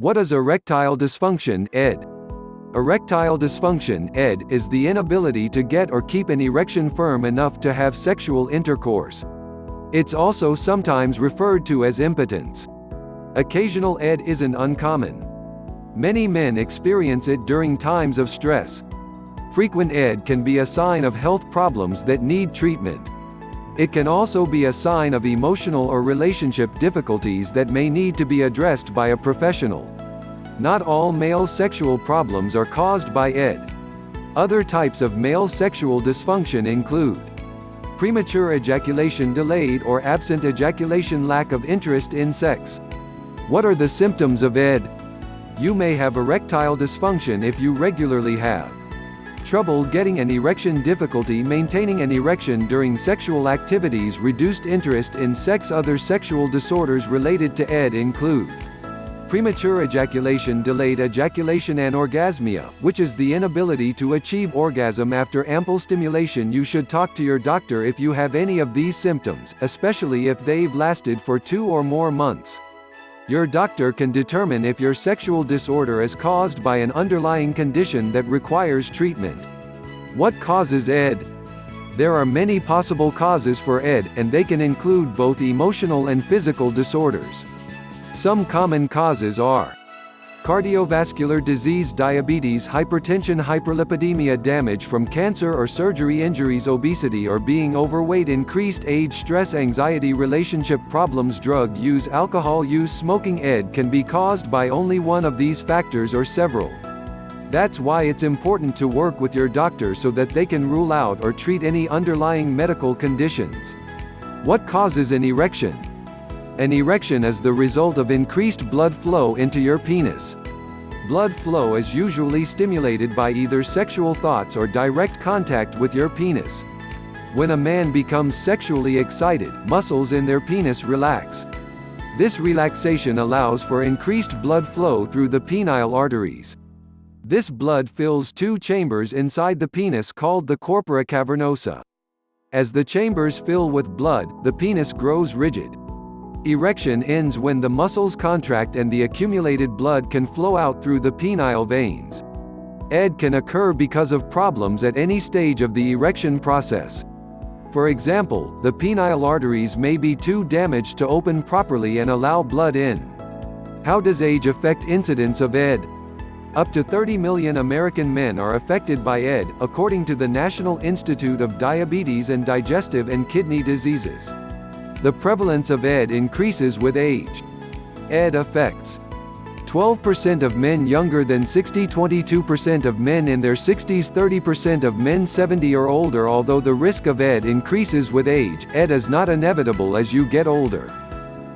What is erectile dysfunction, ED? Erectile dysfunction, ED, is the inability to get or keep an erection firm enough to have sexual intercourse. It's also sometimes referred to as impotence. Occasional ED isn't uncommon. Many men experience it during times of stress. Frequent ED can be a sign of health problems that need treatment. It can also be a sign of emotional or relationship difficulties that may need to be addressed by a professional. Not all male sexual problems are caused by ED. Other types of male sexual dysfunction include premature ejaculation, delayed or absent ejaculation, lack of interest in sex. What are the symptoms of ED? You may have erectile dysfunction if you regularly have trouble getting an erection, difficulty maintaining an erection during sexual activities, reduced interest in sex. Other sexual disorders related to ED include premature ejaculation, delayed ejaculation, anorgasmia, which is the inability to achieve orgasm after ample stimulation. You should talk to your doctor if you have any of these symptoms, especially if they've lasted for 2 or more months. Your doctor can determine if your sexual disorder is caused by an underlying condition that requires treatment. What causes ED? There are many possible causes for ED, and they can include both emotional and physical disorders. Some common causes are cardiovascular disease, diabetes, hypertension, hyperlipidemia, damage from cancer or surgery, injuries, obesity or being overweight, increased age, stress, anxiety, relationship problems, drug use, alcohol use. Smoking. ED can be caused by only one of these factors or several. That's why it's important to work with your doctor so that they can rule out or treat any underlying medical conditions. What causes an erection? An erection is the result of increased blood flow into your penis. Blood flow is usually stimulated by either sexual thoughts or direct contact with your penis. When a man becomes sexually excited, muscles in their penis relax. This relaxation allows for increased blood flow through the penile arteries. This blood fills 2 chambers inside the penis called the corpora cavernosa. As the chambers fill with blood, the penis grows rigid. Erection ends when the muscles contract and the accumulated blood can flow out through the penile veins. ED can occur because of problems at any stage of the erection process. For example, the penile arteries may be too damaged to open properly and allow blood in. How does age affect incidence of ED? Up to 30 million American men are affected by ED, according to the National Institute of Diabetes and Digestive and Kidney Diseases. The prevalence of ED increases with age. ED affects 12% of men younger than 60, 22% of men in their 60s, 30% of men 70 or older. Although the risk of ED increases with age, ED is not inevitable as you get older.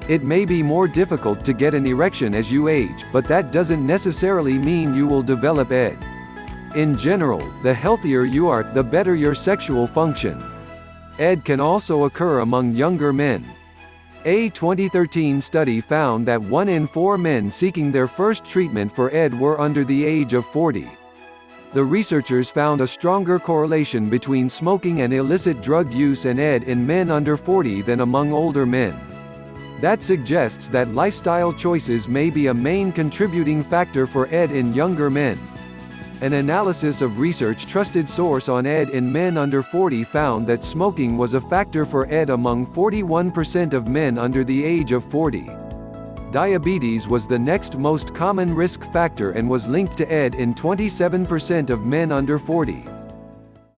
It may be more difficult to get an erection as you age, but that doesn't necessarily mean you will develop ED. In general, the healthier you are, the better your sexual function. ED can also occur among younger men. A 2013 study found that 1 in 4 men seeking their first treatment for ED were under the age of 40. The researchers found a stronger correlation between smoking and illicit drug use and ED in men under 40 than among older men. That suggests that lifestyle choices may be a main contributing factor for ED in younger men. An analysis of research trusted source on ED in men under 40 found that smoking was a factor for ED among 41% of men under the age of 40. Diabetes was the next most common risk factor and was linked to ED in 27% of men under 40.